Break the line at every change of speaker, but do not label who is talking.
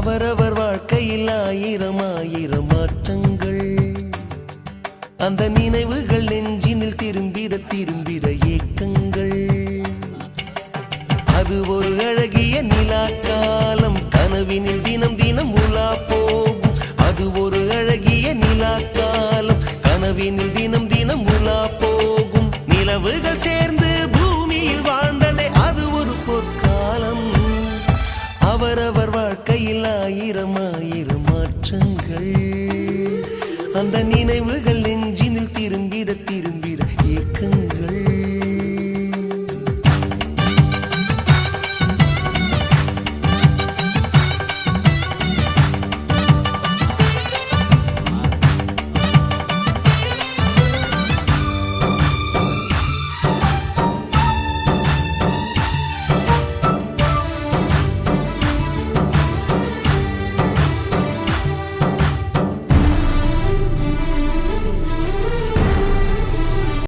அவரவர் வாழ்க்கையில் ஆயிரம் ஆயிரம் மாற்றங்கள். அந்த நினைவுகள் நெஞ்சினில் திரும்பிட திரும்பிட ஏக்கங்கள். அது ஒரு அழகிய நிலா காலம், கனவினில் தினம் தினம் உலா போகும். அது ஒரு அழகிய நிலா காலம், கனவினில் தினம் தினம் உலா போகும். நிலவுகள் சேர்ந்து பூமியில் வாழ்ந்ததே அது ஒரு பொற்காலம். அவரவர் வாழ்க்கையில் ஆயிரம் ஆயிரம் மாற்றங்கள். அந்த நினைவுகள்